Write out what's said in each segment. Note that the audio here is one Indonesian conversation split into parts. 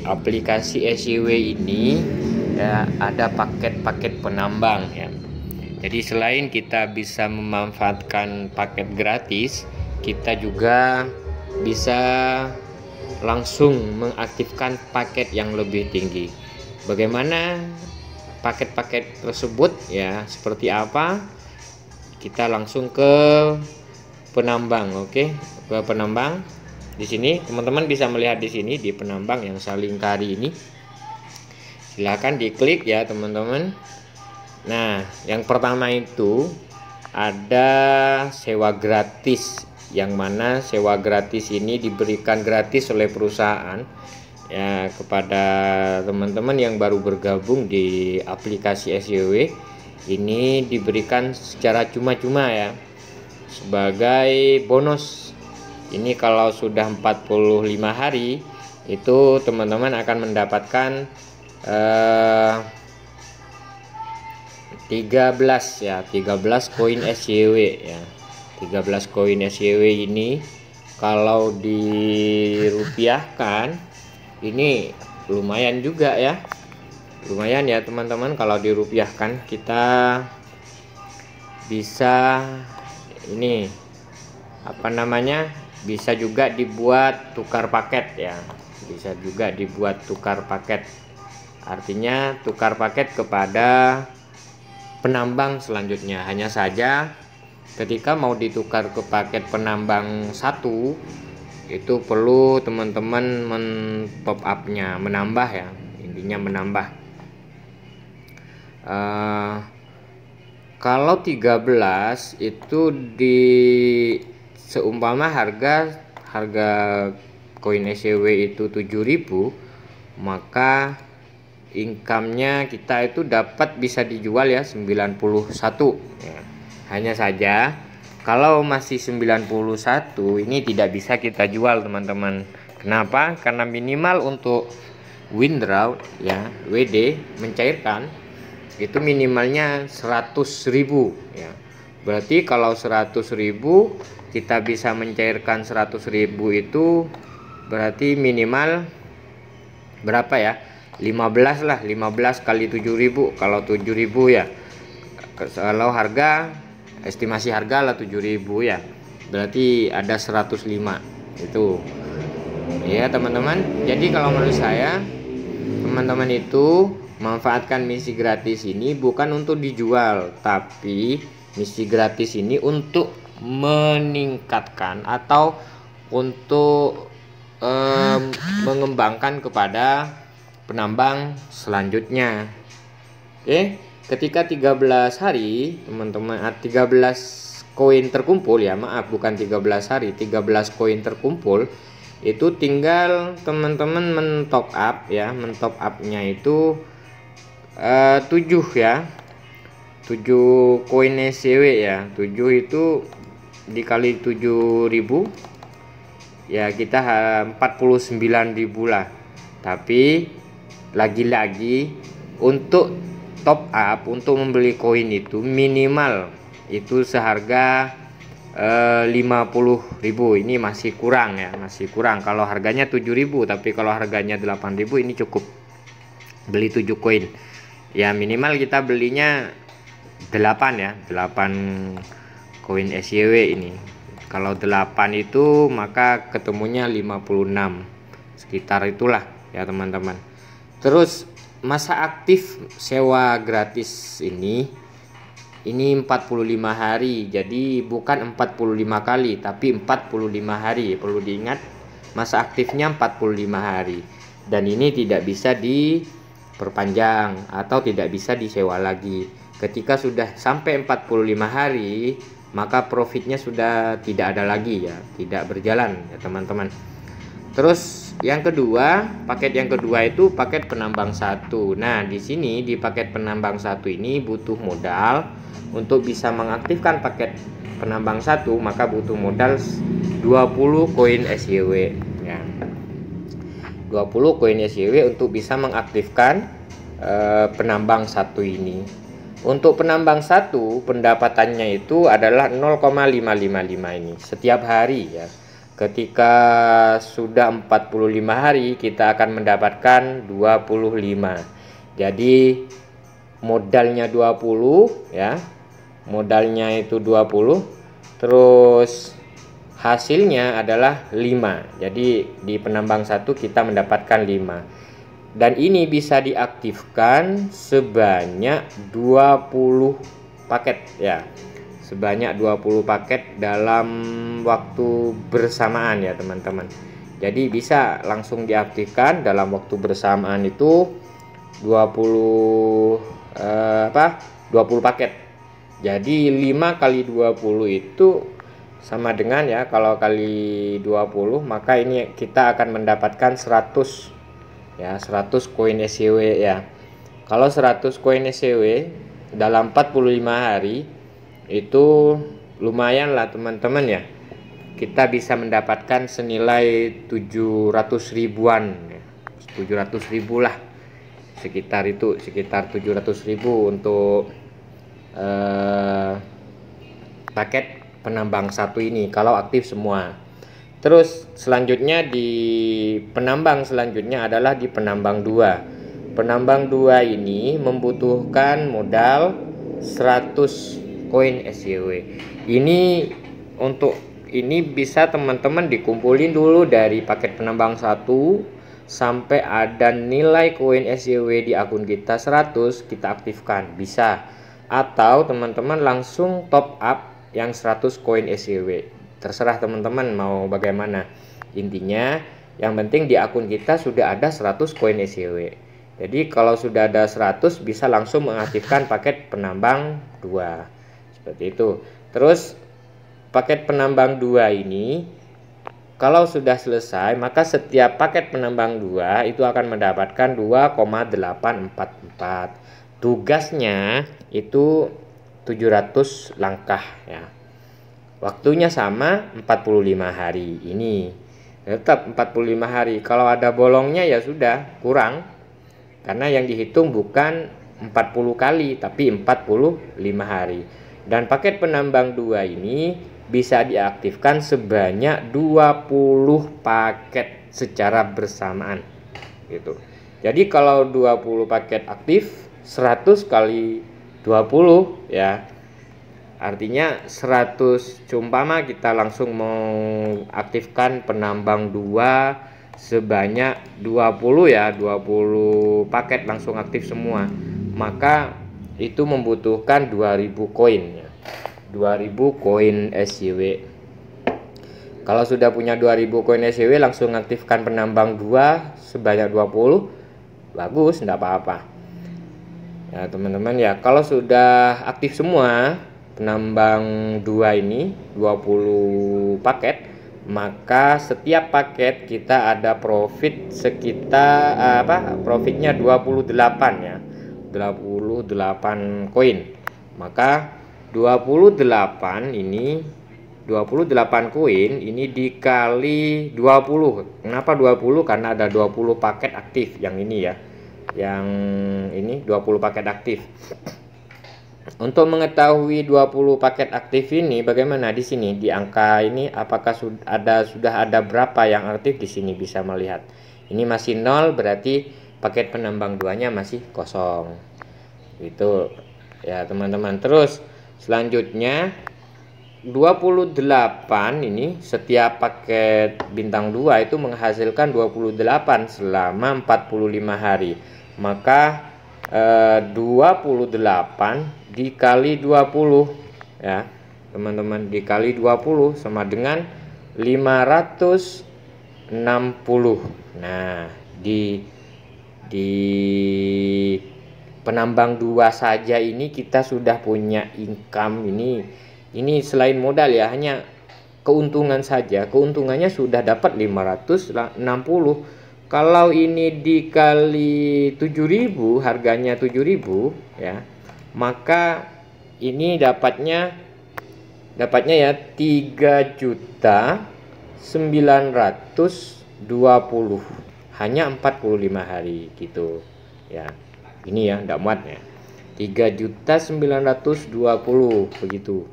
aplikasi SYW ini ya, ada paket-paket penambang ya. Jadi selain kita bisa memanfaatkan paket gratis, kita juga bisa langsung mengaktifkan paket yang lebih tinggi. Bagaimana paket-paket tersebut ya, seperti apa? Kita langsung ke penambang. Oke, ke penambang. Di sini teman-teman bisa melihat di sini di penambang yang Salingkari ini. Silahkan diklik ya teman-teman. Nah, yang pertama itu ada sewa gratis, yang mana sewa gratis ini diberikan gratis oleh perusahaan ya kepada teman-teman yang baru bergabung di aplikasi SYW. Ini diberikan secara cuma-cuma ya, sebagai bonus. Ini kalau sudah 45 hari itu teman-teman akan mendapatkan 13 koin SYW ya. 13 koin SYW ini kalau dirupiahkan ini lumayan juga ya. Lumayan ya teman-teman, kalau dirupiahkan kita bisa ini apa namanya, bisa juga dibuat tukar paket ya. Bisa juga dibuat tukar paket. Artinya tukar paket kepada penambang selanjutnya. Hanya saja ketika mau ditukar ke paket penambang satu, itu perlu teman-teman men-top up-nya, menambah ya, intinya menambah. Kalau 13 itu di seumpama harga koin SYW itu 7.000, maka income-nya kita itu dapat bisa dijual ya 91 ya. Hanya saja kalau masih 91 ini tidak bisa kita jual teman-teman. Kenapa? Karena minimal untuk withdraw ya, WD mencairkan itu minimalnya 100.000 ya. Berarti kalau 100.000 kita bisa mencairkan 100.000 itu berarti minimal berapa ya? 15 lah, 15 kali 7.000. Kalau 7.000 ya, kalau harga estimasi harga lah 7.000 ya, berarti ada 105 itu ya teman-teman. Jadi kalau menurut saya teman-teman itu manfaatkan misi gratis ini bukan untuk dijual, tapi misi gratis ini untuk meningkatkan atau untuk mengembangkan kepada penambang selanjutnya. Oke, ketika 13 hari teman-teman, 13 koin terkumpul ya, maaf bukan 13 hari, 13 koin terkumpul, itu tinggal teman-teman men-top up ya. Men-top up-nya itu 7 ya, 7 koin SYW ya. 7 itu dikali 7.000 ya, kita 49.000 lah. Tapi lagi-lagi untuk top up, untuk membeli koin itu minimal itu seharga 50.000. Ini masih kurang ya, masih kurang. Kalau harganya 7.000, tapi kalau harganya 8.000 ini cukup beli 7 koin ya. Minimal kita belinya 8 ya, 8 koin SYW ini. Kalau 8 itu maka ketemunya 56, sekitar itulah ya teman-teman. Terus masa aktif sewa gratis ini 45 hari. Jadi bukan 45 kali tapi 45 hari. Perlu diingat masa aktifnya 45 hari. Dan ini tidak bisa diperpanjang atau tidak bisa disewa lagi. Ketika sudah sampai 45 hari, maka profitnya sudah tidak ada lagi ya, tidak berjalan ya teman-teman. Terus yang kedua, paket yang kedua itu paket penambang satu. Nah, di sini di paket penambang satu ini butuh modal. Untuk bisa mengaktifkan paket penambang satu, maka butuh modal 20 koin SYW ya. 20 koin SYW untuk bisa mengaktifkan penambang satu ini. Untuk penambang satu pendapatannya itu adalah 0,555 ini setiap hari ya. Ketika sudah 45 hari kita akan mendapatkan 25. Jadi modalnya 20 ya. Modalnya itu 20, terus hasilnya adalah 5. Jadi di penambang 1 kita mendapatkan 5. Dan ini bisa diaktifkan sebanyak 20 paket ya. Sebanyak 20 paket dalam waktu bersamaan ya teman-teman. Jadi bisa langsung diaktifkan dalam waktu bersamaan itu 20 20 paket. Jadi 5 kali 20 itu sama dengan ya, kalau kali 20 maka ini kita akan mendapatkan 100 ya, 100 koin SCW ya. Kalau 100 koin SCW dalam 45 hari itu lumayan lah teman-teman ya. Kita bisa mendapatkan senilai 700 ribuan ya. 700 ribu lah, sekitar itu, sekitar 700 ribu untuk paket penambang 1 ini kalau aktif semua. Terus selanjutnya di penambang selanjutnya adalah di penambang 2. Penambang 2 ini membutuhkan modal 100 koin SCW. Ini untuk ini bisa teman-teman dikumpulin dulu dari paket penambang 1 sampai ada nilai koin SCW di akun kita 100, kita aktifkan bisa. Atau teman-teman langsung top up yang 100 koin SCW. Terserah teman-teman mau bagaimana. Intinya yang penting di akun kita sudah ada 100 koin SCW. Jadi kalau sudah ada 100 bisa langsung mengaktifkan paket penambang 2. Seperti itu. Terus paket penambang 2 ini kalau sudah selesai maka setiap paket penambang 2 itu akan mendapatkan 2,844. Tugasnya itu 700 langkah ya. Waktunya sama 45 hari. Ini tetap 45 hari. Kalau ada bolongnya ya sudah kurang. Karena yang dihitung bukan 40 kali tapi 45 hari. Dan paket penambang 2 ini bisa diaktifkan sebanyak 20 paket secara bersamaan gitu. Jadi kalau 20 paket aktif 100 kali 20 ya. Artinya 100 cumpama kita langsung mengaktifkan penambang 2 sebanyak 20 ya, 20 paket langsung aktif semua. Maka itu membutuhkan 2000 koin ya. 2000 koin SCW. Kalau sudah punya 2000 koin SCW langsung aktifkan penambang 2 sebanyak 20. Bagus, enggak apa-apa. Ya, teman-teman ya, kalau sudah aktif semua penambang 2 ini 20 paket, maka setiap paket kita ada profit sekitar profitnya 28 ya. 28 koin. Maka 28 koin ini dikali 20. Kenapa 20? Karena ada 20 paket aktif yang ini ya. Yang ini 20 paket aktif. Untuk mengetahui 20 paket aktif ini bagaimana di sini di angka ini, apakah sudah ada berapa yang aktif di sini bisa melihat. Ini masih 0 berarti paket penambang 2-nya masih kosong. Itu ya teman-teman. Terus selanjutnya 28 ini setiap paket bintang 2 itu menghasilkan 28 selama 45 hari. Maka 28 dikali 20 ya teman-teman, dikali 20 sama dengan 560. Nah di penambang 2 saja ini kita sudah punya income ini selain modal ya, hanya keuntungan saja, keuntungannya sudah dapat 560. Kalau ini dikali 7.000, harganya 7.000 ya, maka ini dapatnya ya 3.920 hanya 45 hari gitu ya. Ini ya enggak muat ya, 3.920 begitu.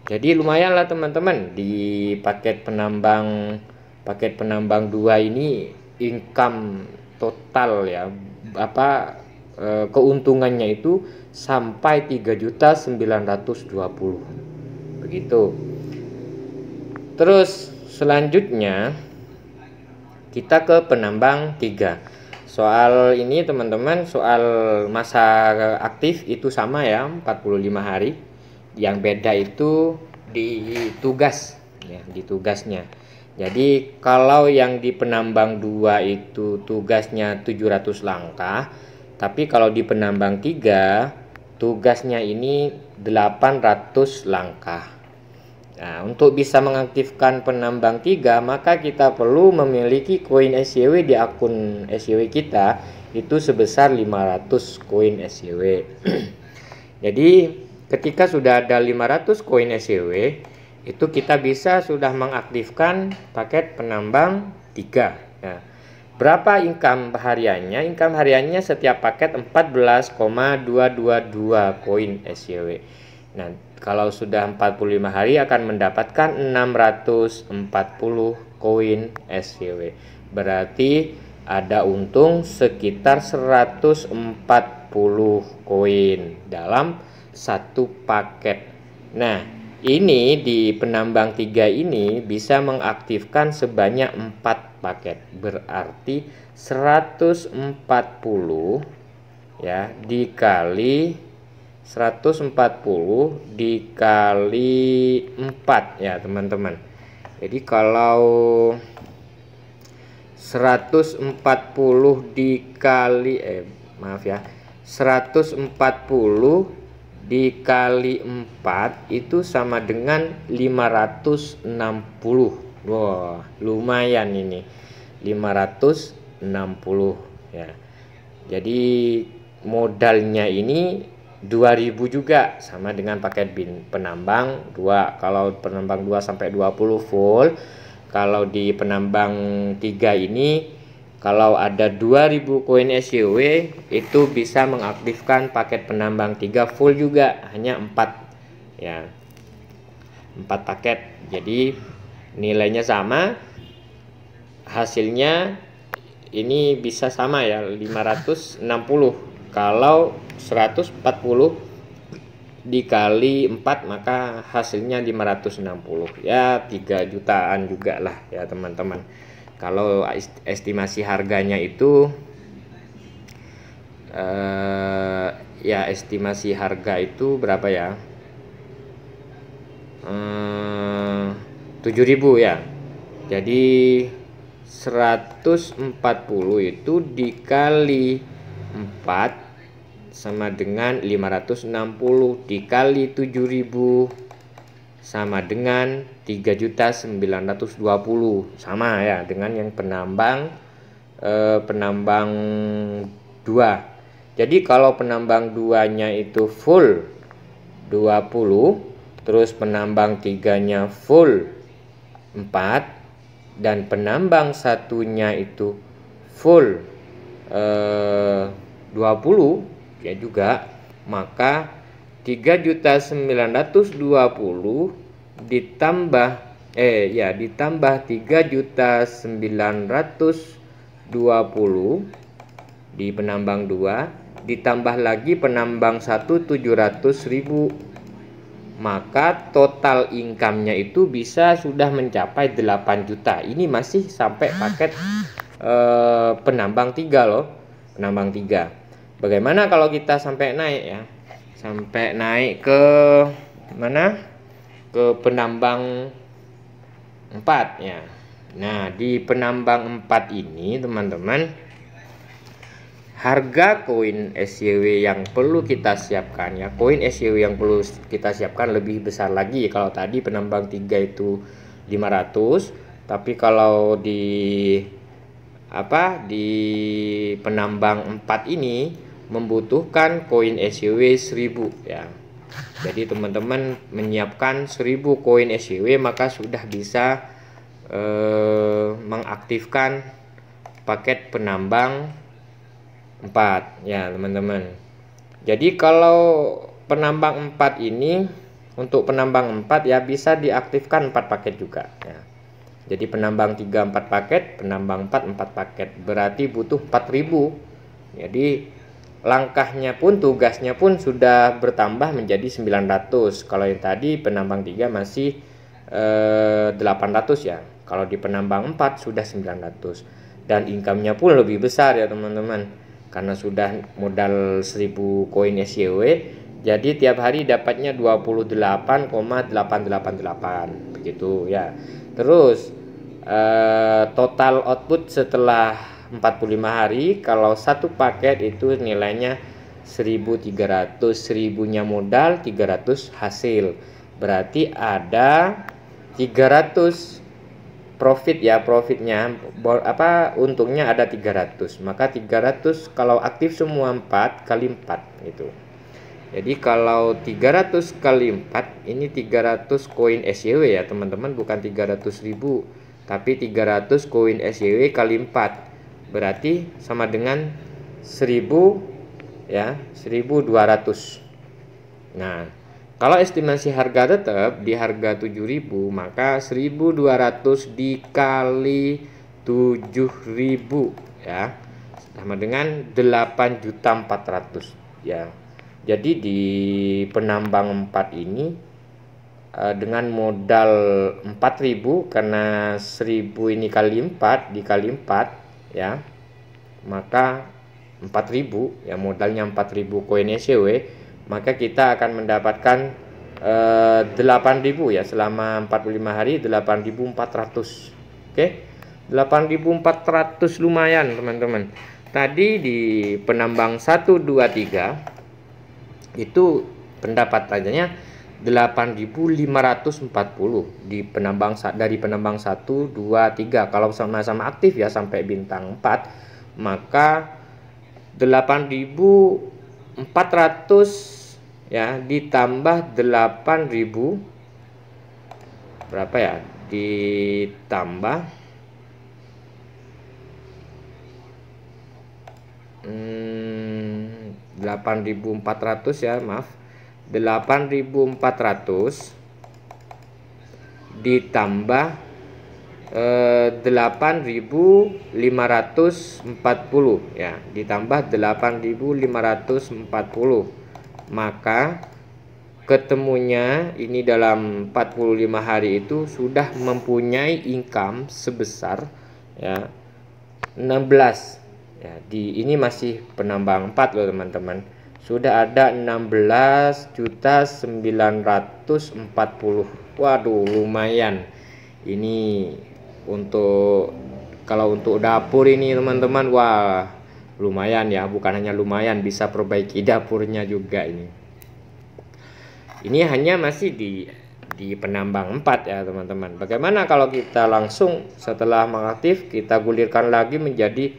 Jadi lumayan lah teman-teman, di paket penambang 2 ini income total ya, keuntungannya itu sampai 3.920 begitu. Terus selanjutnya kita ke penambang 3. Soal ini teman-teman, soal masa aktif itu sama ya, 45 hari. Yang beda itu di tugas ya, di tugasnya. Jadi kalau yang di penambang 2 itu tugasnya 700 langkah, tapi kalau di penambang 3 tugasnya ini 800 langkah. Nah, untuk bisa mengaktifkan penambang 3, maka kita perlu memiliki koin SYW di akun SYW kita itu sebesar 500 koin SYW. Jadi ketika sudah ada 500 koin SYW, itu kita bisa sudah mengaktifkan paket penambang 3. Nah, berapa income hariannya? Income hariannya setiap paket 14,222 koin SYW. Nah, kalau sudah 45 hari akan mendapatkan 640 koin SYW. Berarti ada untung sekitar 140 koin dalam satu paket. Nah, ini di penambang 3 ini bisa mengaktifkan sebanyak 4 paket. Berarti 140 ya dikali 140 dikali 4 ya teman-teman. Jadi kalau 140 dikali 140 dikali 4 itu sama dengan 560. Wah, lumayan ini. 560 ya. Jadi modalnya ini 2000 juga, sama dengan paket penambang 2. Kalau penambang 2 sampai 20 full. Kalau di penambang 3 ini kalau ada 2000 koin SYW itu bisa mengaktifkan paket penambang 3 full juga, hanya 4 ya. 4 paket. Jadi nilainya sama. Hasilnya ini bisa sama ya, 560. Kalau 140 dikali 4 maka hasilnya 560 ya, 3 jutaan juga lah ya teman-teman. Kalau estimasi harganya itu ya estimasi harga itu berapa ya, 7.000 ya. Jadi 140 itu dikali 4 sama dengan 560 dikali 7.000 sama dengan 3.920, sama ya dengan yang penambang 2. Jadi kalau penambang 2-nya itu full 20, terus penambang 3-nya full 4, dan penambang satunya itu full 20 ya juga, maka 3.920 ditambah 3.920 di penambang 2 ditambah lagi penambang 1 700.000, maka total income-nya itu bisa sudah mencapai 8 juta. Ini masih sampai paket penambang 3 loh, penambang 3. Bagaimana kalau kita sampai naik ya? Sampai naik ke mana? Ke penambang 4 ya. Nah, di penambang 4 ini teman-teman, harga koin SYW yang perlu kita siapkan ya, koin SYW yang perlu kita siapkan lebih besar lagi. Kalau tadi penambang 3 itu 500, tapi kalau di penambang 4 ini membutuhkan koin SYW 1000 ya. Jadi teman-teman menyiapkan 1000 koin SYW maka sudah bisa mengaktifkan paket penambang 4 ya teman-teman. Jadi kalau penambang 4 ini untuk penambang 4 ya bisa diaktifkan 4 paket juga ya. Jadi penambang 3 4 paket, penambang 4 4 paket. Berarti butuh 4000. Jadi langkahnya pun, tugasnya pun sudah bertambah menjadi 900. Kalau yang tadi penambang 3 masih 800 ya. Kalau di penambang 4 sudah 900. Dan income-nya pun lebih besar ya teman-teman. Karena sudah modal 1000 koin SYW, jadi tiap hari dapatnya 28,888 begitu ya. Terus total output setelah 45 hari kalau satu paket itu nilainya 1300, 1000-nya modal, 300 hasil. Berarti ada 300 profit ya, profitnya untungnya ada 300. Maka 300 kalau aktif semua 4 kali 4 gitu. Jadi kalau 300 kali 4 ini 300 koin SYW ya teman-teman, bukan 300.000 tapi 300 koin SYW kali 4 berarti sama dengan 1000 ya, 1200. Nah, kalau estimasi harga tetap di harga 7000, maka 1200 dikali 7000 ya sama dengan 8.400.000 ya. Jadi di penambang 4 ini dengan modal 4000, karena 1000 ini kali 4 dikali 4 ya, maka 4000 ya, modalnya 4000 koin SYW, maka kita akan mendapatkan 8000 ya selama 45 hari, 8400. Oke, 8400 lumayan teman-teman. Tadi di penambang 1 2 3 itu pendapatannya 8.540 di penambang dari penambang 1 2 3. Kalau sama-sama aktif ya sampai bintang 4, maka 8.400 ya ditambah 8.000 berapa ya, ditambah 8.400 ya, maaf, 8.400 ditambah 8.540 ya, ditambah 8.540, maka ketemunya ini dalam 45 hari itu sudah mempunyai income sebesar ya 16 ya. Di ini masih penambang 4 loh teman-teman, sudah ada 16.940. Waduh, lumayan ini untuk, kalau untuk dapur ini teman-teman, wah lumayan ya, bukan hanya lumayan, bisa perbaiki dapurnya juga ini. Ini hanya masih di penambang 4 ya teman-teman. Bagaimana kalau kita langsung setelah mengaktif kita gulirkan lagi menjadi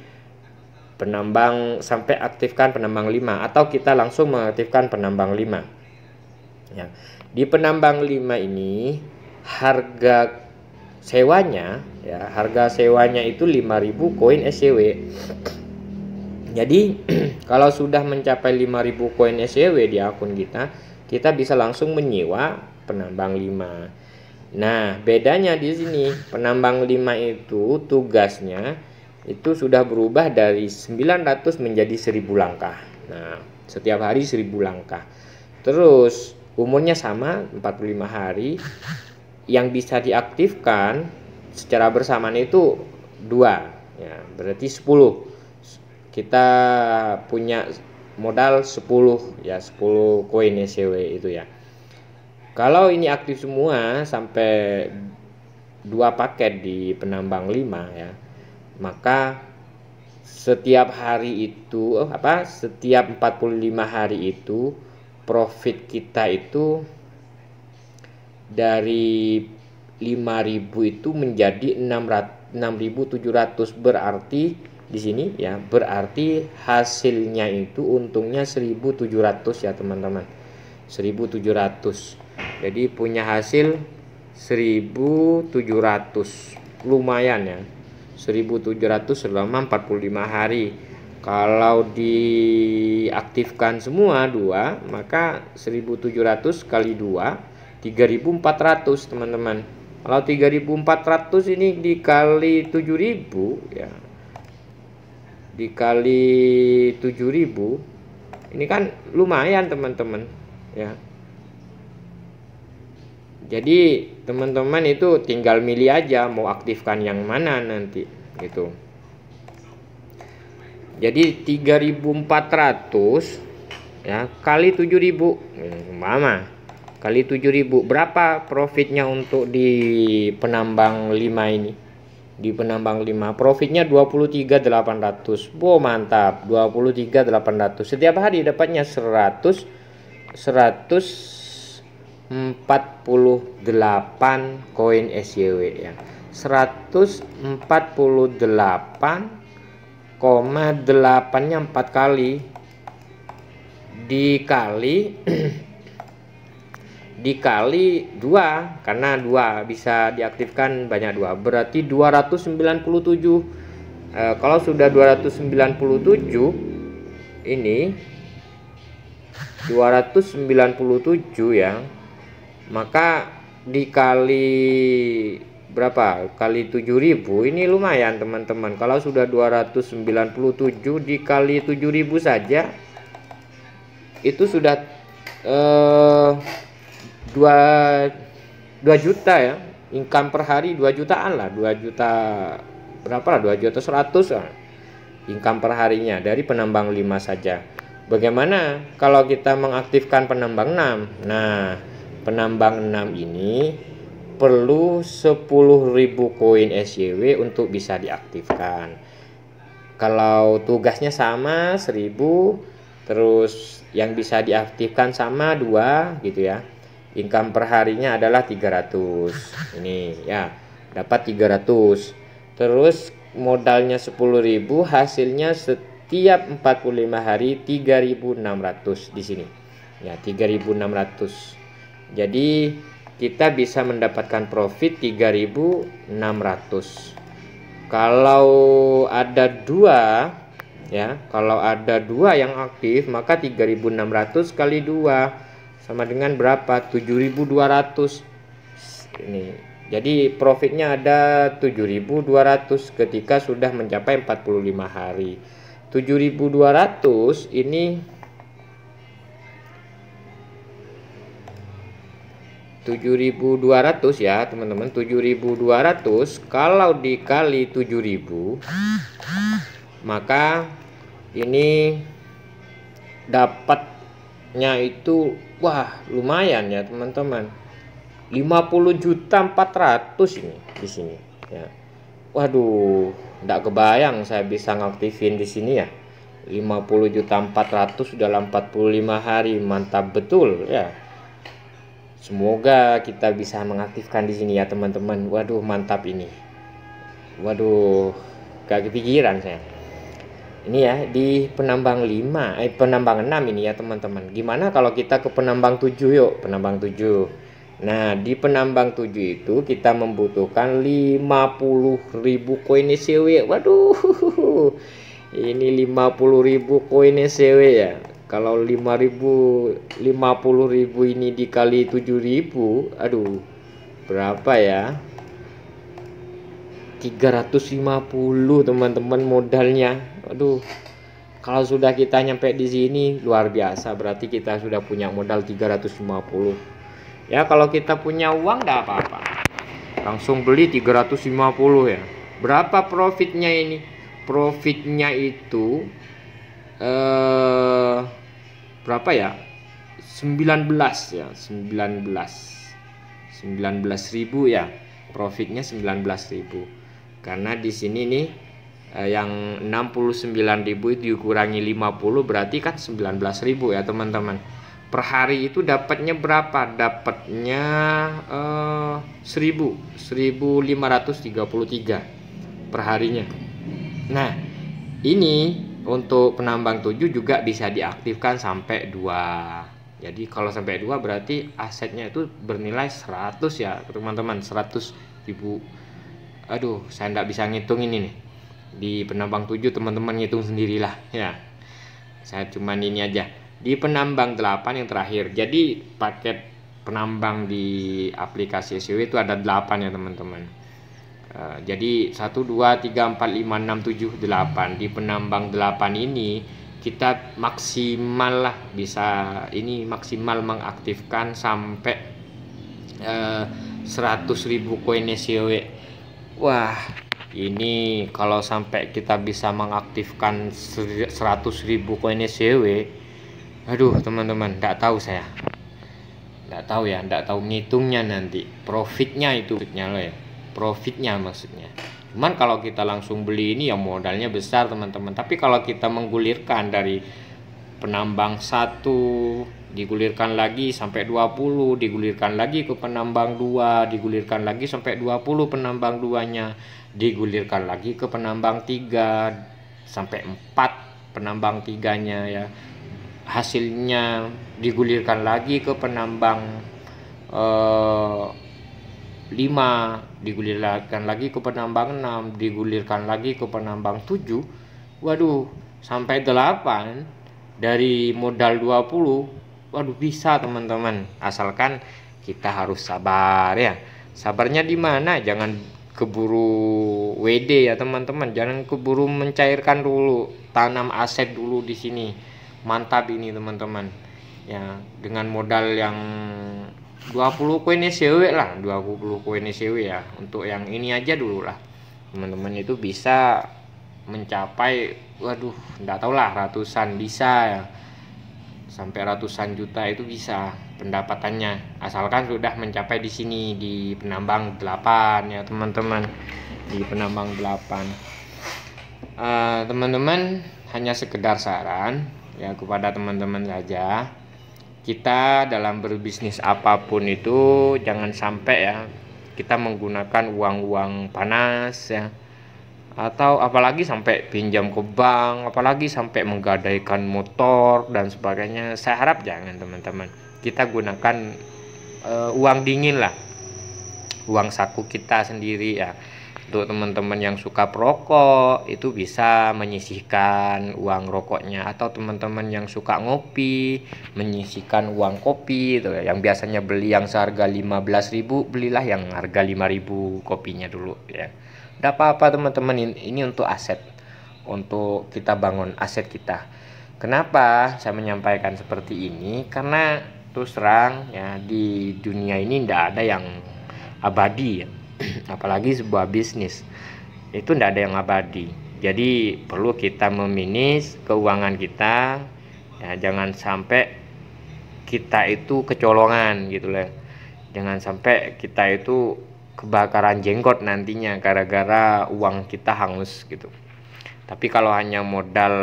penambang sampai aktifkan penambang 5, atau kita langsung mengaktifkan penambang 5 ya. Di penambang 5 ini harga sewanya ya, harga sewanya itu 5000 koin SYW. Jadi kalau sudah mencapai 5000 koin SYW di akun kita, kita bisa langsung menyewa penambang 5. Nah, bedanya di sini penambang 5 itu tugasnya itu sudah berubah dari 900 menjadi 1000 langkah. Nah, setiap hari 1000 langkah. Terus umurnya sama 45 hari. Yang bisa diaktifkan secara bersamaan itu 2 ya, berarti 10. Kita punya modal 10 ya, 10 koin SYW itu ya. Kalau ini aktif semua sampai 2 paket di penambang 5 ya, maka setiap hari itu setiap 45 hari itu profit kita itu dari 5000 itu menjadi 6.700. Berarti di sini ya, berarti hasilnya itu untungnya 1.700 ya teman-teman, 1.700. Jadi punya hasil 1.700, lumayan ya, 1.700 selama 45 hari. Kalau diaktifkan semua 2, maka 1.700 kali 2 3.400 teman-teman. Kalau 3.400 ini dikali 7.000 ya, dikali 7.000 ini kan lumayan teman-teman ya. Jadi teman-teman itu tinggal milih aja mau aktifkan yang mana nanti gitu. Jadi 3.400 ya kali 7.000 mama kali 7.000 berapa profitnya untuk di penambang 5 ini? Di penambang 5 profitnya 23.800. Wow, mantap. 23.800. Setiap hari dapatnya 148 koin SYW ya. 148,8-nya 4 kali dikali 2 karena 2 bisa diaktifkan banyak 2 berarti 297. Kalau sudah 297 ini 297 ya, maka dikali berapa kali 7.000 ini lumayan teman-teman. Kalau sudah 297 dikali 7.000 saja itu sudah 2 juta ya, income per hari 2 jutaan lah, 2 juta berapa lah, 2 juta 100 lah income per harinya dari penambang 5 saja. Bagaimana kalau kita mengaktifkan penambang 6? Nah, penambang 6 ini perlu 10.000 koin SYW untuk bisa diaktifkan. Kalau tugasnya sama 1.000, terus yang bisa diaktifkan sama 2 gitu ya. Income per harinya adalah 300. Ini ya, dapat 300. Terus modalnya 10.000, hasilnya setiap 45 hari 3.600 di sini. Ya, 3.600. Jadi kita bisa mendapatkan profit 3.600. Kalau ada 2 ya, kalau ada 2 yang aktif maka 3.600 kali 2 sama dengan berapa? 7.200 ini. Jadi profitnya ada 7.200 ketika sudah mencapai 45 hari. 7.200 ini 7.200 ya teman-teman. 7.200 kalau dikali 7.000 maka ini dapatnya itu wah lumayan ya teman-teman, 50.400.000 ini di sini ya. Waduh, enggak kebayang saya bisa ngaktifin di sini ya. 50.400.000 dalam 45 hari, mantap betul ya. Semoga kita bisa mengaktifkan di sini ya teman-teman. Waduh, mantap ini. Waduh, gak kepikiran saya. Ini ya di penambang 5, penambang 6 ini ya teman-teman. Gimana kalau kita ke penambang 7 yuk, penambang 7. Nah, di penambang 7 itu kita membutuhkan 50.000 koin SYW. Waduh. Ini 50.000 koin SYW ya. Kalau 50.000 ini dikali 7.000, aduh. Berapa ya? 350 teman-teman modalnya. Aduh, kalau sudah kita nyampe di sini luar biasa, berarti kita sudah punya modal 350. Ya, kalau kita punya uang enggak apa-apa. Langsung beli 350 ya. Berapa profitnya ini? Profitnya itu berapa ya? 19 ya, 19.000 ya. Profitnya 19.000. Karena di sini nih yang 69.000 itu dikurangi 50 berarti kan 19.000 ya teman-teman. Per hari itu dapatnya berapa? Dapatnya 1.533 per harinya. Nah, ini untuk penambang 7 juga bisa diaktifkan sampai 2. Jadi kalau sampai 2 berarti asetnya itu bernilai 100 ya teman-teman, 100.000. Aduh, saya nggak bisa ngitung ini nih. Di penambang 7 teman-teman ngitung sendirilah ya. Saya cuman ini aja. Di penambang 8 yang terakhir. Jadi paket penambang di aplikasi SCW itu ada 8 ya teman-teman. Jadi 1, 2, 3, 4, 5, 6, 7, 8. Di penambang 8 ini kita maksimal lah bisa ini maksimal mengaktifkan sampai 100.000 koin SCW. Wah, ini kalau sampai kita bisa mengaktifkan 100.000 koin SCW, aduh teman-teman, nggak tahu saya, nggak tahu ya, nggak tahu ngitungnya nanti profitnya itu loh ya, profitnya maksudnya. Cuman kalau kita langsung beli ini ya modalnya besar teman-teman. Tapi kalau kita menggulirkan dari penambang 1 digulirkan lagi sampai 20, digulirkan lagi ke penambang 2, digulirkan lagi sampai 20 penambang 2-nya, digulirkan lagi ke penambang 3 sampai 4 penambang 3-nya ya. Hasilnya digulirkan lagi ke penambang 5, digulirkan lagi ke penambang 6, digulirkan lagi ke penambang 7. Waduh, sampai 8 dari modal 20. Waduh, bisa teman-teman, asalkan kita harus sabar ya. Sabarnya di mana? Jangan keburu WD ya teman-teman, jangan keburu mencairkan dulu, tanam aset dulu di sini. Mantap ini teman-teman ya, dengan modal yang 20 koin SCW lah, 20 koin SCW ya. Untuk yang ini aja dulu lah teman-teman, itu bisa mencapai, waduh, enggak tahu lah, ratusan bisa ya, sampai ratusan juta itu bisa pendapatannya, asalkan sudah mencapai di sini di penambang 8 ya teman-teman, di penambang 8. Teman-teman, hanya sekedar saran ya kepada teman-teman saja, kita dalam berbisnis apapun itu jangan sampai ya kita menggunakan uang-uang panas ya, atau apalagi sampai pinjam ke bank, apalagi sampai menggadaikan motor dan sebagainya. Saya harap jangan teman-teman, kita gunakan uang dingin lah, uang saku kita sendiri ya. Untuk teman-teman yang suka perokok itu bisa menyisihkan uang rokoknya, atau teman-teman yang suka ngopi menyisihkan uang kopi itu ya. Yang biasanya beli yang seharga 15.000, belilah yang harga 5.000 kopinya dulu ya. Tidak apa-apa teman-teman, ini untuk aset, untuk kita bangun aset kita. Kenapa saya menyampaikan seperti ini? Karena terus terang ya, di dunia ini tidak ada yang abadi ya. Apalagi sebuah bisnis itu tidak ada yang abadi. Jadi perlu kita memanage keuangan kita ya, jangan sampai kita itu kecolongan gitu lah. Jangan sampai kita itu kebakaran jenggot nantinya gara-gara uang kita hangus gitu. Tapi kalau hanya modal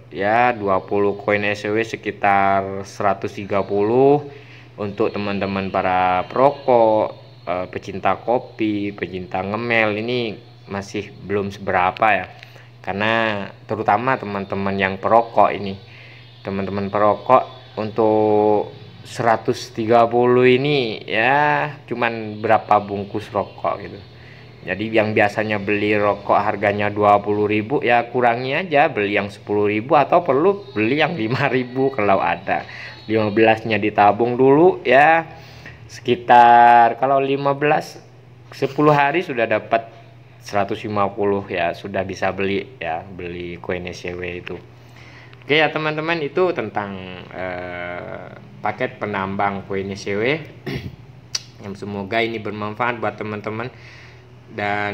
ya 20 koin SCW sekitar 130, untuk teman-teman para perokok, pecinta kopi, pecinta ngemel, ini masih belum seberapa ya. Karena terutama teman-teman yang perokok ini, teman-teman perokok, untuk 130 ini ya cuman berapa bungkus rokok gitu. Jadi yang biasanya beli rokok harganya 20.000 ya kurangi aja, beli yang 10.000, atau perlu beli yang 5.000 kalau ada. 15-nya ditabung dulu ya, sekitar kalau 10 hari sudah dapat 150 ya, sudah bisa beli ya, beli koin SCW itu. Oke ya teman-teman, itu tentang paket penambang koin SCW. Yang semoga ini bermanfaat buat teman-teman, dan